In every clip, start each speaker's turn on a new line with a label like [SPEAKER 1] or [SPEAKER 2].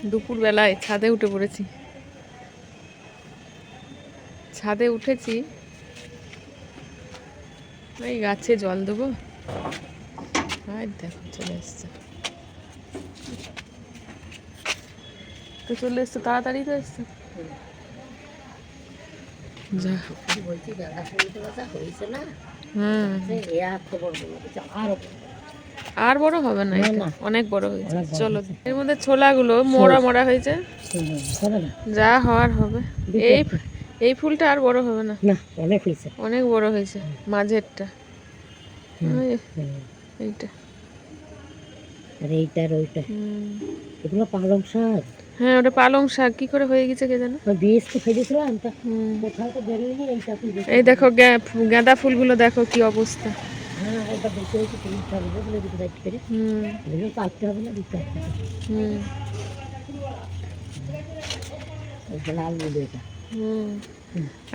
[SPEAKER 1] দুপুর বেলায় ছাদে উঠে পড়েছি, ছাদে উঠেছি, এই গাছে জল দেবো। আর দেখো চলে এসছে, তো চলে এসছে, তাড়াতাড়ি তো এসছে। যা আর বড় হবে না, অনেক বড় হয়েছে। চলো, এর মধ্যে ছোলাগুলো মোড়া মোড়া হয়েছে, যা হওয়ার হবে। এই এই ফুলটা আর বড় হবে না, অনেক হয়েছে, অনেক বড় হয়েছে মাঝেরটা। এইটা আর এইটা আর ওইটা, এগুলো পালং শাক। হ্যাঁ, ওটা পালং শাক। কি করে হয়ে গেছে কে জানো, বীজ তো ফেলেছিলাম। এই দেখো গাঁদা ফুলগুলো দেখো কি অবস্থা।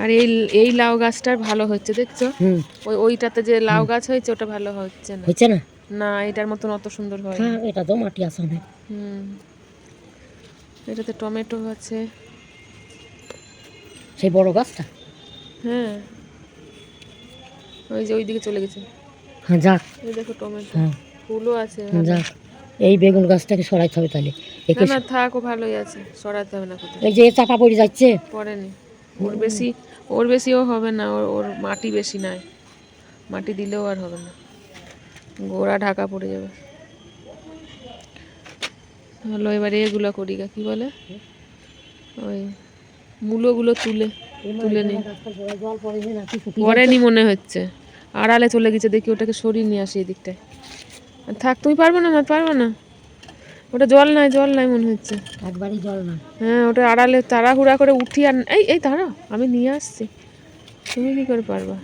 [SPEAKER 1] আর এই এই লাউ গাছটার ভালো হচ্ছে, দেখছো? ওইটাতে যে লাউ গাছ হয়েছে ওটা ভালো হচ্ছে না, হচ্ছে না, না এটার মতন অত সুন্দর হয় না। এটা তো মাটি আছে অনেক। এটাতে টমেটো আছে, সেই বড় গাছটা। হ্যাঁ, ওই যে ওইদিকে চলে গেছে। হ্যাঁ, যাক, এই দেখো টমেটো, ফুলও আছে। যাক, এই বেগুন গাছটাকে সরাইতে হবে তাহলে। না থাক, ও ভালোই আছে, সরাতে হবে না। কোথায় এই যে চাপা পড়ে যাচ্ছে, পড়েনি। ওর বেশিও হবে না, ওর মাটি বেশি নাই, মাটি দিলেও আর হবে না, গোড়া ঢাকা পড়ে যাবে। হলো, এবারে এগুলো করি, কি বলে, ওই মূলগুলো তুলে নিই। পড়েনি মনে হচ্ছে, আড়ালে চলে গেছে, দেখি ওটাকে সরিয়ে নিয়ে আসি এদিকটায়। থাক, তুমি পারবে না, পারবে না, ওটা জল নাই মনে হচ্ছে, একবারই জল না। হ্যাঁ, ওটা আড়ালে তাড়াহুড়া করে উঠি। আর এই দাঁড়াও, আমি নিয়ে আসছি, তুমি কি করে পারবা?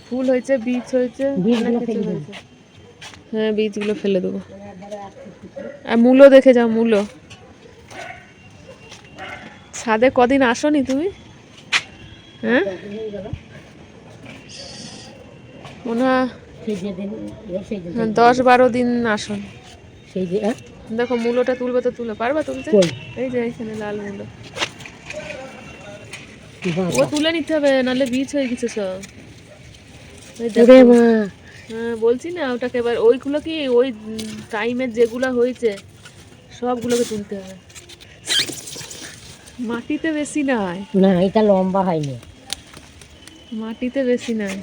[SPEAKER 1] ফুল হয়েছে, বীজ হয়েছে, হ্যাঁ বীজগুলো ফেলে দেবো। আর মূলো দেখে যাও, মূলো। ছাদে কদিন আসোনি তুমি? হ্যাঁ, মনে হয় 10-12 দিন আসুন। দেখো মূলোটা তুলবে তো, তুলে পারবা তুলতে? এই যে এখানে লাল মূলো, ও তুলে নিতে হবে, নাহলে বীজ হয়ে গেছে সব। হ্যাঁ বলছি না, ওটাকে এবার ওইগুলো কি ওই টাইমের যেগুলো হয়েছে সবগুলোকে তুলতে হবে। মাটিতে বেশি নাই, না এটা লম্বা হয়নি, মাটিতে বেশি নাই।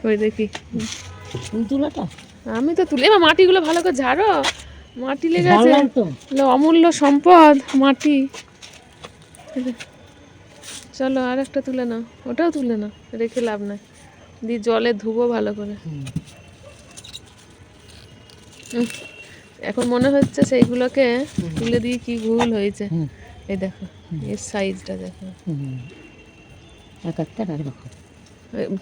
[SPEAKER 1] ওই দেখি তুলাটা, আমি তো তুলে, এবার মাটিগুলো ভালো করে ঝাড়ো, মাটি লেগে আছে, অমূল্য সম্পদ মাটি। চলো আর একটা তুলে নাও, ওটাও তুলে নাও, রেখে লাভ নাই, দিয়ে জলে ধুবো ভালো করে। এখন মনে হচ্ছে সেইগুলোকে তুলে দিয়ে কি ভুল হয়েছে। এই দেখো এর সাইজটা দেখো,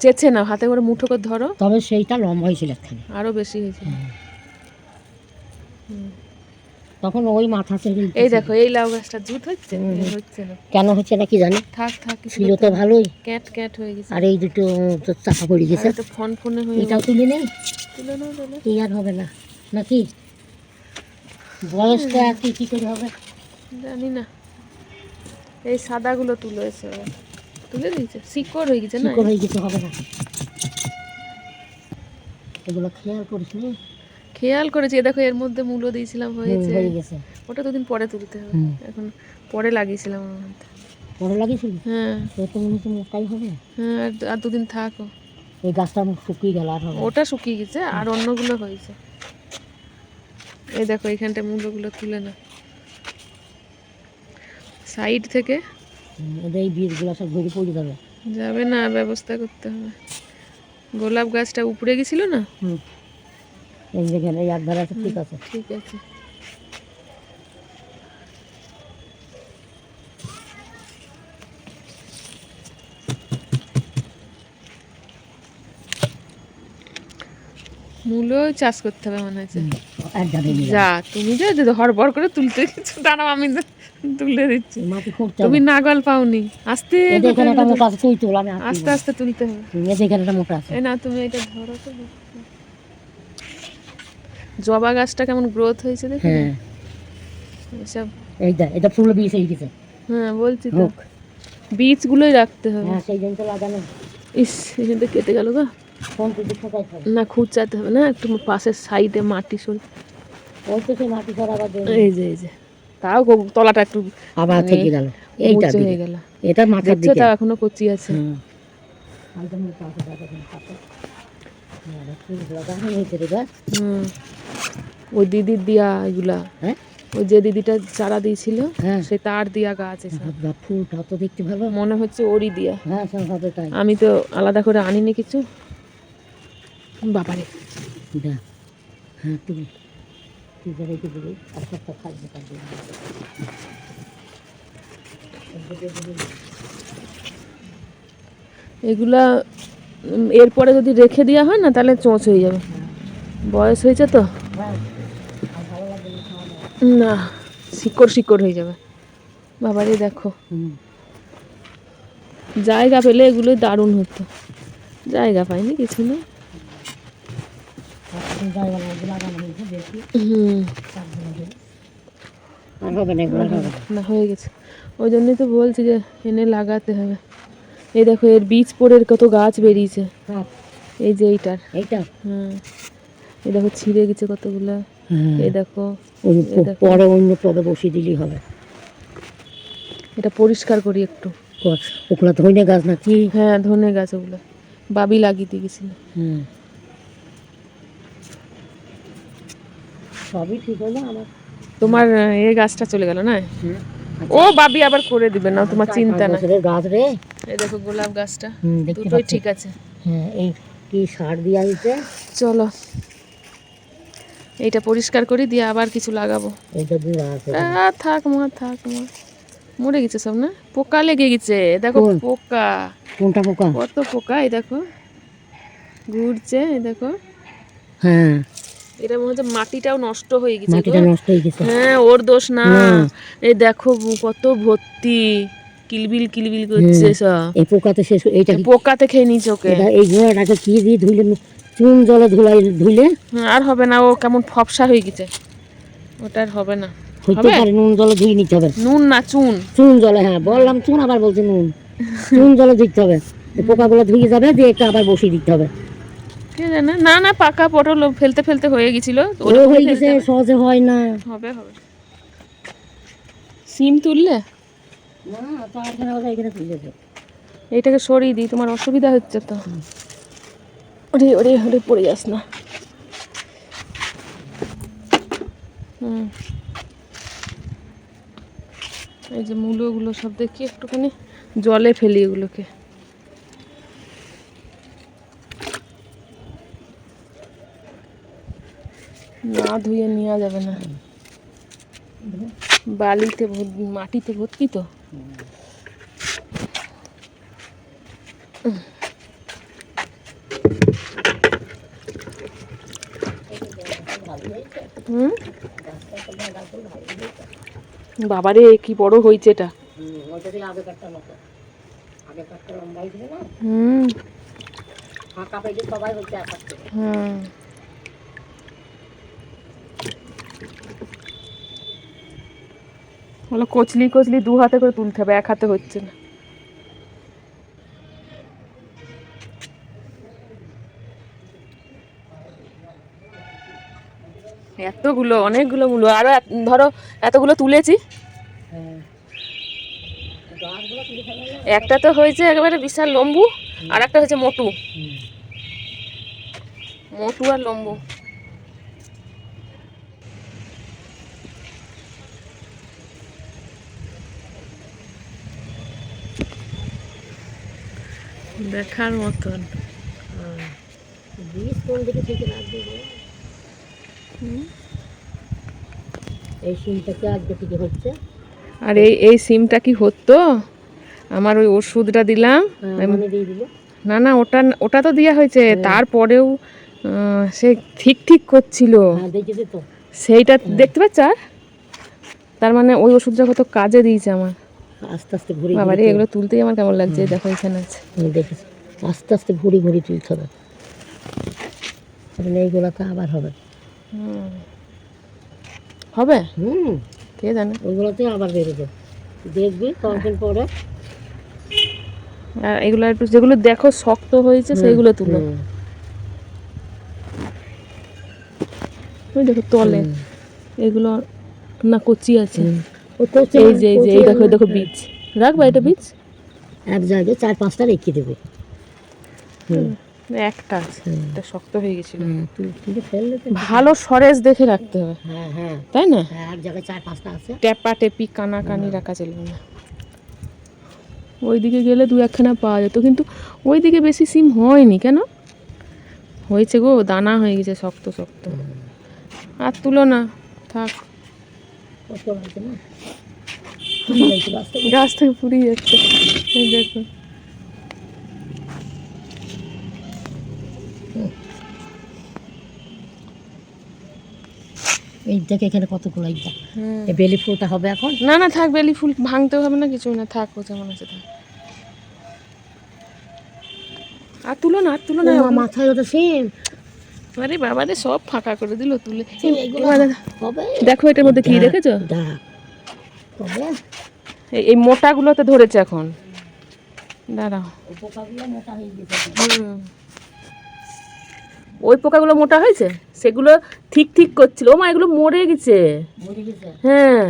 [SPEAKER 1] চেচ্ছে না, হাতে করে মুঠো করে ধরো, তবে সেইটা লম্বা হয়েছিল, আরো বেশি হয়েছিল তখন ওই মাথা থেকে। এই দেখো এই লাউ গাছটা জুত হচ্ছে, হচ্ছে না কেন, হচ্ছে না কি জানি। থাক ছিল তো ভালোই, ক্যাট হয়ে গেছে। আর এই দুটো তো চাপা পড়ে গেছে, তো ফনফনে হয়ে। এটাও তুলে নেই, তুলে নাও, কি আর হবে না নাকি? বয়সটা কি করে হবে জানি না। এই সাদাগুলো তুলে এসে তুলে দিয়েছে, শিকড় হয়ে গেছে না, শিকড় হয়ে গেছে, হবে না। এগুলো খেয়াল করিস নি? খেয়াল করেছি, দেখো এর মধ্যে মূলো দিয়েছিলাম, হয়ে গেছে। ওটা দুদিন পরে তুলতে হবে, এখন পরে লাগিয়েছিলাম ওর মধ্যে। পরে লাগিয়েছিলি? হ্যাঁ, তো মনে হচ্ছে মোটাই হবে। হ্যাঁ, আর দুদিন থাকো, এই গাছটা শুকিয়ে গেল, আর হবে। ওটা শুকিয়ে গেছে, আর অন্যগুলো হয়েছে। এই দেখো এইখানটা মূলগুলো তুলে না, সাইড থেকে। এই বীজগুলো সব ঘুরে পড়ে যাবে, যাবে না, ব্যবস্থা করতে হবে। গোলাপ গাছটা উপরে গেছিল না, এই যেখানে একধারে আছে, ঠিক আছে, ঠিক আছে। মূলো চাষ করতে হবে মনে হচ্ছে। যা তুমি যে হড়বড় করে তুলতে কিছু দাঁড়াও, আমি তুলে দিচ্ছি। তুমি নাগাল পাওনি, আস্তে আস্তে আস্তে তুলতে হবে। না তুমি এটা ধরো তো, জবা গাছটা কেমন গ্রোথ হয়েছে দেখি।
[SPEAKER 2] হ্যাঁ
[SPEAKER 1] এসব
[SPEAKER 2] এটা ফুল বীজ হয়ে গেছে।
[SPEAKER 1] হ্যাঁ বলছি তো, বীজগুলোই রাখতে হবে।
[SPEAKER 2] হ্যাঁ সেই জন্য তো লাগানো।
[SPEAKER 1] ইস, এখানটা কেটে গেল গা।
[SPEAKER 2] কোন দিকে ঠকাইতে হবে?
[SPEAKER 1] না খুঁচাতে হবে না, একটু পাশের সাইডে মাটি সরে।
[SPEAKER 2] ওই তো সেই মাটি সরাবার জন্য।
[SPEAKER 1] এই যে তাও তলাটা একটু
[SPEAKER 2] আবার থেকে গেল, এইটা
[SPEAKER 1] উঁচু হয়ে
[SPEAKER 2] দিকে
[SPEAKER 1] গেল।
[SPEAKER 2] এটা মাথার
[SPEAKER 1] দেখছো
[SPEAKER 2] দিকে।
[SPEAKER 1] তাও এখনো কচি আছে।
[SPEAKER 2] হুম একদম পাশে দাদা দিন পাশে। হ্যাঁ ফুল লাগানো হয়েছে রে গাছ।
[SPEAKER 1] ওই দিদির দিয়া এগুলা,
[SPEAKER 2] হ্যাঁ
[SPEAKER 1] ওই যে দিদিটা চারা দিয়েছিল
[SPEAKER 2] হ্যাঁ
[SPEAKER 1] সে তার দিয়া গাছ এসব।
[SPEAKER 2] ফুলটা তো দেখতে ভালো
[SPEAKER 1] মনে হচ্ছে ওরই দিয়া।
[SPEAKER 2] হ্যাঁ সব হবে তাই।
[SPEAKER 1] আমি তো আলাদা করে আনিনি কিছু। বাবারে
[SPEAKER 2] যা হ্যাঁ তুমি তুই যা রেখে দিবি আর সবটা থাকবে তার জন্য।
[SPEAKER 1] এগুলা এরপরে যদি রেখে দেওয়া হয় না তাহলে চোঁচ হয়ে যাবে। বয়স হয়েছে তো
[SPEAKER 2] হ্যাঁ আর ভালো লাগবে না খাওয়া দাওয়া।
[SPEAKER 1] না, শিকড় শিকড় হয়ে যাবে। বাবারে দেখো, জায়গা পেলে এগুলোই দারুণ হতো। জায়গা পাইনি কিছু না।
[SPEAKER 2] জায়গা লাগানো হয়েছে বেশি।
[SPEAKER 1] হুম
[SPEAKER 2] আর হবে না এগুলো হবে
[SPEAKER 1] না, হয়ে গেছে। ওই জন্যই তো বলছি যে এনে লাগাতে হবে। এই দেখো এর বীজ পড়ে কত গাছ বেরিয়েছে।
[SPEAKER 2] হ্যাঁ
[SPEAKER 1] এই যে এইটার,
[SPEAKER 2] এইটা
[SPEAKER 1] হ্যাঁ এই দেখো ছিঁড়ে গেছে কতগুলা। এই দেখো
[SPEAKER 2] পরে অন্য টবে বসিয়ে দিলেই হবে।
[SPEAKER 1] এটা পরিষ্কার করি একটু।
[SPEAKER 2] ওগুলো ধনে গাছ নাকি?
[SPEAKER 1] হ্যাঁ ধনে গাছ, ওগুলো বাবি লাগিয়ে দিয়ে গেছিল।
[SPEAKER 2] সবই ঠিক হলো আমার।
[SPEAKER 1] তোমার এই গাছটা চলে গেল না? ও বাবি আবার করে দিবে না, তোমার চিন্তা না।
[SPEAKER 2] গাছ রে,
[SPEAKER 1] এই দেখো গোলাপ গাছটা দুটোই ঠিক আছে।
[SPEAKER 2] হ্যাঁ এই কি সার দেওয়া হয়েছে।
[SPEAKER 1] চলো এইটা পরিষ্কার করি দিয়ে আবার কিছু লাগাবো।
[SPEAKER 2] এইটা দিয়ে আছে
[SPEAKER 1] থাক মা মরে গেছে সব না, পোকা লেগে গেছে। দেখো পোকা,
[SPEAKER 2] কোনটা পোকা?
[SPEAKER 1] কত পোকা, এই দেখো ঘুরছে, এই দেখো।
[SPEAKER 2] হ্যাঁ
[SPEAKER 1] এটা মনে হচ্ছে মাটিটাও নষ্ট হয়ে গেছে।
[SPEAKER 2] মাটিটা নষ্ট হয়ে গেছে।
[SPEAKER 1] হ্যাঁ ওর দোষ না। এই দেখো কত ভর্তি কিলবিল কিলবিল করছে সব।
[SPEAKER 2] এই পোকাতে শেষ, এইটা
[SPEAKER 1] পোকাতে খেয়ে নিচ্ছে ওকে।
[SPEAKER 2] এই ঘোড়াটাকে কি দিয়ে ধুইলে, চুন জলে ধুইলে
[SPEAKER 1] আর হবে না, ও কেমন ফপসা হয়ে গেছে, ওটার হবে না।
[SPEAKER 2] হইতে পারে নুন জলে ধুয়ে নিতে হবে।
[SPEAKER 1] নুন না চুন,
[SPEAKER 2] চুন জলে। হ্যাঁ বললাম চুন, আবার বলছে নুন। চুন জলে ধুইতে হবে, পোকাগুলো ধুয়ে যাবে, দিয়ে একটা আবার বসিয়ে দিতে হবে।
[SPEAKER 1] কে জানে। না পাকা পটল ফেলতে ফেলতে হয়ে গেছিল,
[SPEAKER 2] হয়ে গেছে, সহজে হয় না।
[SPEAKER 1] হবে সিম তুললে
[SPEAKER 2] না তো এখানে তুলে দে।
[SPEAKER 1] এইটাকে সরিয়ে দিই, তোমার অসুবিধা হচ্ছে তো। ওরে ওরে ওরে পড়ে যাস না। এই যে মূলগুলো সব দেখি একটুখানি জলে ফেলি এগুলোকে। না ধুয়ে নেওয়া যাবে না, বালিতে মাটিতে ভর্তি তো। বাবারে কি বড় হয়েছে এটা। কচলি কচলি 2 হাতে করে তুলতে হবে, 1 হাতে হচ্ছে না। এতগুলো, অনেকগুলো মূলো, আরো ধরো এতগুলো তুলেছি। একটা তো হয়েছে একেবারে বিশাল লম্বু, আর একটা হয়েছে মোটু আর লম্বু। দেখার মতন।
[SPEAKER 2] এই সিমটাকে আজকে থেকে হচ্ছে।
[SPEAKER 1] আর এই সিমটা কি হতো, আমার ওই ওষুধটা দিলাম। না ওটা তো দেওয়া হয়েছে, তারপরেও সে ঠিক করছিল, সেইটা দেখতে পাচ্ছ। আর তার মানে ওই ওষুধটা কত কাজে দিয়েছে আমার।
[SPEAKER 2] আস্তে আস্তে ভরি
[SPEAKER 1] বাবারে এগুলো তুলতেই আমার কেমন লাগছে। দেখো এখানে আছে,
[SPEAKER 2] দেখেছি। আস্তে আস্তে ভরি তুলতে হবে, এইগুলোকে আবার হবে।
[SPEAKER 1] হুম। হবে
[SPEAKER 2] হুম,
[SPEAKER 1] কে জানে।
[SPEAKER 2] ওইগুলোতে আবার বেরোবে, দেখবি কয়েকদিন পরে।
[SPEAKER 1] আর এগুলো একটু যেগুলো দেখো শক্ত হয়েছে
[SPEAKER 2] হুম,
[SPEAKER 1] সেইগুলো তুলো।
[SPEAKER 2] হুম,
[SPEAKER 1] ওই দেখো তলে
[SPEAKER 2] হুম,
[SPEAKER 1] এগুলো না কচি আছে।
[SPEAKER 2] হুম। ও কচি
[SPEAKER 1] এই
[SPEAKER 2] মাছ,
[SPEAKER 1] যে
[SPEAKER 2] কচি
[SPEAKER 1] এই দেখো
[SPEAKER 2] মাছ,
[SPEAKER 1] এই দেখো
[SPEAKER 2] হ্যাঁ।
[SPEAKER 1] বীজ রাখবা এটা বীজ।
[SPEAKER 2] এক জায়গায় 4-5টা রেখে দেবে। হুম,
[SPEAKER 1] একটা আছে,
[SPEAKER 2] হুম,
[SPEAKER 1] এটা শক্ত হয়ে গেছিল।
[SPEAKER 2] হ্যাঁ, তুই ফেললে তো
[SPEAKER 1] ভালো সরেজ দেখে রাখতে হবে,
[SPEAKER 2] হ্যাঁ, হ্যাঁ,
[SPEAKER 1] তাই না?
[SPEAKER 2] হ্যাঁ, এক জায়গায় 4-5টা আছে।
[SPEAKER 1] ট্যাপা টেপি কানাকানি রাখা চলবে না। ওইদিকে গেলে দু একখানা পাওয়া যেত, কিন্তু ওইদিকে বেশি সিম হয়নি কেন, হয়েছে গো দানা হয়ে গেছে শক্ত শক্ত। আর তুলো না, থাক।
[SPEAKER 2] কষ্ট লাগছে না, ফুরিয়ে যাচ্ছে গাছ থেকে।
[SPEAKER 1] গাছ থেকে পুড়িয়ে যাচ্ছে, এই দেখো।
[SPEAKER 2] এই দেখ এখানে কতগুলো, এই দেখ।
[SPEAKER 1] হুম।
[SPEAKER 2] এই বেলি ফুলটা হবে এখন।
[SPEAKER 1] না না থাক, বেলি ফুল ভাঙতেও হবে না, কিছু না, থাক ও যেমন আছে থাক। আর তুলো না, আর তুলো
[SPEAKER 2] ও
[SPEAKER 1] না।
[SPEAKER 2] মা, মাথায় ওটা সিম।
[SPEAKER 1] আরে বাবা রে, সব ফাঁকা করে দিল তুলে।
[SPEAKER 2] এইগুলো
[SPEAKER 1] এবার
[SPEAKER 2] হবে।
[SPEAKER 1] দেখো এটার মধ্যে কি
[SPEAKER 2] দেখ,
[SPEAKER 1] দেখেছো,
[SPEAKER 2] দেখ, তবে
[SPEAKER 1] এই মোটাগুলোতে ধরেছে এখন, দাঁড়াও।
[SPEAKER 2] ওই পোকাগুলো মোটা হয়ে গেছে।
[SPEAKER 1] হুম, ওই পোকাগুলো মোটা হয়েছে, সেগুলো ঠিক ঠিক করছিল। ও মা, এগুলো মরে গেছে।
[SPEAKER 2] মরে গেছে।
[SPEAKER 1] হ্যাঁ,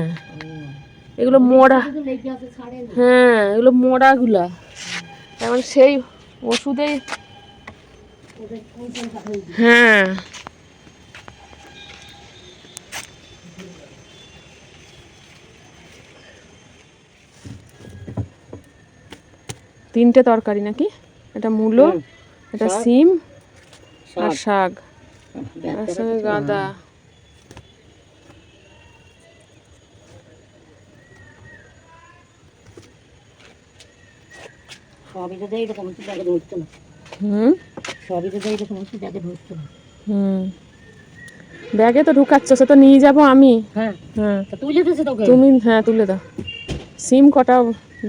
[SPEAKER 1] এগুলো মোড়া।
[SPEAKER 2] শুধু লেগে আছে, ছাড়ে না।
[SPEAKER 1] হ্যাঁ, এগুলো মোড়াগুলা, এমন সেই ওষুধেই।
[SPEAKER 2] ওদের কোন কোনটা হয়ে গেছে।
[SPEAKER 1] হ্যাঁ, তিনটে তরকারি নাকি, এটা মূলো,
[SPEAKER 2] হুম,
[SPEAKER 1] এটা
[SPEAKER 2] শাক,
[SPEAKER 1] সিম আর
[SPEAKER 2] শাক।
[SPEAKER 1] শাক,
[SPEAKER 2] দেখ,
[SPEAKER 1] আর
[SPEAKER 2] তোরা
[SPEAKER 1] সঙ্গে
[SPEAKER 2] কিছু
[SPEAKER 1] গাঁদা।
[SPEAKER 2] না। সবই তো দেয় এরকম হচ্ছে, ব্যাগে ধরছে না।
[SPEAKER 1] হুম
[SPEAKER 2] সবই তো দেয় এরকম হচ্ছে, ব্যাগে ধরছে না।
[SPEAKER 1] হুম, ব্যাগে তো ঢুকাচ্ছ, সে তো নিয়ে যাবো আমি।
[SPEAKER 2] হ্যাঁ,
[SPEAKER 1] হ্যাঁ,
[SPEAKER 2] তা তুই যেতেছে তোকে।
[SPEAKER 1] তুমি হ্যাঁ তুলে দাও, সিম কটা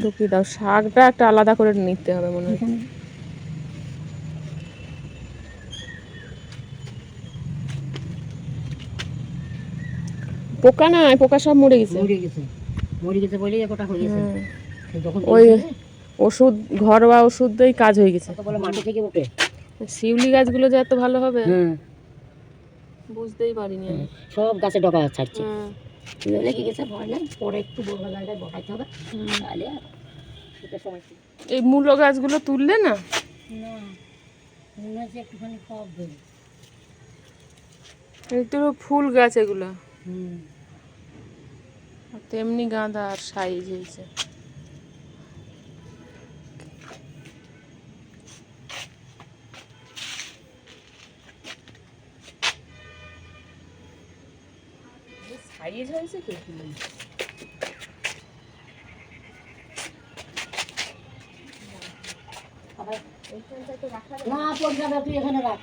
[SPEAKER 1] ঢুকিয়ে দাও, শাকটা একটা আলাদা করে নিতে হবে মনে হয়।
[SPEAKER 2] এখানে
[SPEAKER 1] পোকা না, পোকা সব মরে গেছে।
[SPEAKER 2] মরে গেছে, মরে গেছে বলেই একটা হয়ে গেছে।
[SPEAKER 1] হুম,
[SPEAKER 2] সে যখন
[SPEAKER 1] ওই
[SPEAKER 2] দিয়েছে,
[SPEAKER 1] ওষুধ, ঘরোয়া ওষুধ দিয়েই কাজ হয়ে গেছে।
[SPEAKER 2] কত বলে মাটি থেকে উঠে।
[SPEAKER 1] শিউলি গাছগুলো যে এত ভালো হবে
[SPEAKER 2] হুম,
[SPEAKER 1] বুঝতেই পারিনি আমি।
[SPEAKER 2] সব গাছে ডগা ছাড়ছে।
[SPEAKER 1] হুম,
[SPEAKER 2] লেগে গেছে, ভয় নাই, পরে একটু বড় জায়গায় বসাইতে হবে। তাহলে আর শীতের সময় কি।
[SPEAKER 1] এই মূলো গাছগুলো তুললে না,
[SPEAKER 2] না, মনে হচ্ছে একটুখানি কম দেবে।
[SPEAKER 1] একটু ফুল গাছ এগুলো,
[SPEAKER 2] হুম,
[SPEAKER 1] আর তেমনি গাঁদা আর সাইজ হয়েছে। সাইজ হয়েছে কি,
[SPEAKER 2] আবার না পড়ে যাবে, তুই এখানে রাখ,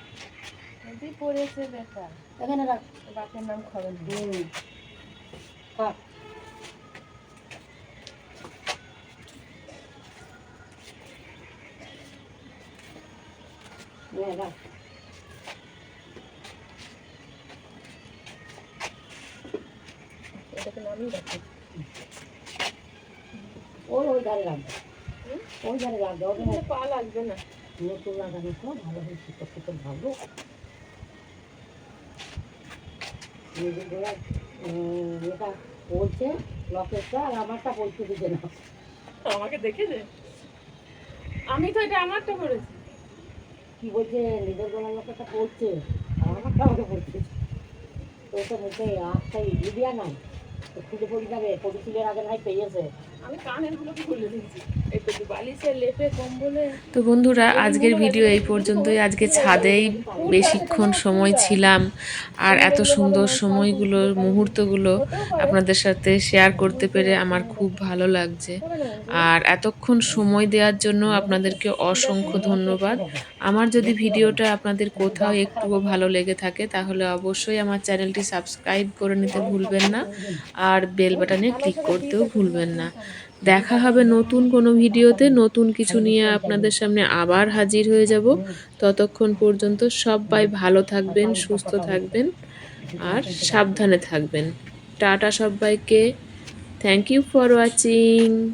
[SPEAKER 1] পড়েছে বেকার,
[SPEAKER 2] এখানে রাখ।
[SPEAKER 1] বাপের নাম খাবেন।
[SPEAKER 2] থাক। রাখ।
[SPEAKER 1] এটাকে নামিয়ে রাখো।
[SPEAKER 2] ওই ওই ধারে রাখবে, ওই ধারে রাখবে। ওদের
[SPEAKER 1] পা লাগবে না।
[SPEAKER 2] নতুন লাগানো তো ভালো হয়েছে, তো ভালো। নিজের গোড়া এটা বলছে লকেটটা, আর আমারটা বলতে দিতে না।
[SPEAKER 1] আমাকে দেখেছে, আমি তো এটা আমারটা করেছি।
[SPEAKER 2] কি বলছে, নিজের গোড়ার লকেটটা পড়ছে, আর আমারটা আমাকে পড়ছে। তো তো মুখে আটটাই লিবিয়া নাই, তো খুঁজে পড়ে যাবে, পরিচিলের আগে নাই পেয়েছে।
[SPEAKER 1] আমি কানেরগুলো খুলে দিয়েছি, একটু বালিশের লেপে কম্বলে। তো বন্ধুরা, আজকের ভিডিও এই পর্যন্তই। আজকে ছাদেই বেশিক্ষণ সময় ছিলাম, আর এত সুন্দর সময়গুলো, মুহূর্তগুলো আপনাদের সাথে শেয়ার করতে পেরে আমার খুব ভালো লাগছে। আর এতক্ষণ সময় দেওয়ার জন্য আপনাদেরকে অসংখ্য ধন্যবাদ। আমার যদি ভিডিওটা আপনাদের কোথাও একটুও ভালো লেগে থাকে, তাহলে অবশ্যই আমার চ্যানেলটি সাবস্ক্রাইব করে নিতে ভুলবেন না, আর বেল বাটনে ক্লিক করতেও ভুলবেন না। দেখা হবে নতুন কোনো ভিডিওতে, নতুন কিছু নিয়ে আপনাদের সামনে আবার হাজির হয়ে যাব। ততক্ষণ পর্যন্ত সবাই ভালো থাকবেন, সুস্থ থাকবেন। আর সাবধানে থাকবেন। টাটা সবাইকে। Thank you for watching.